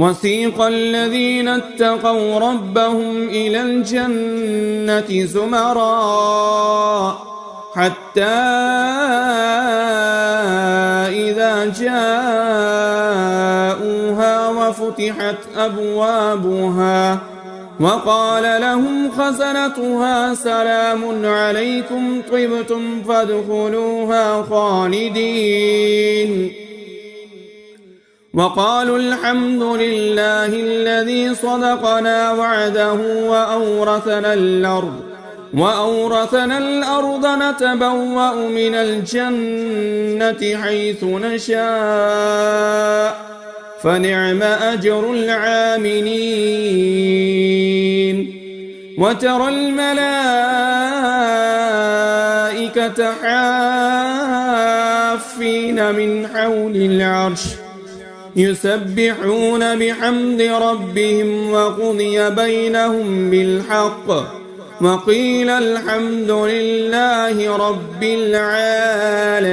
وسيق الذين اتقوا ربهم إلى الجنة زمرا حتى إذا جاءوها وفتحت أبوابها وقال لهم خزنتها سلام عليكم طبتم فادخلوها خالدين وقالوا الحمد لله الذي صدقنا وعده وأورثنا الأرض نتبوأ من الجنة حيث نشاء فنعم أجر العاملين وترى الملائكة حافين من حول العرش يسبحون بحمد ربهم وقضي بينهم بالحق وقيل الحمد لله رب العالمين.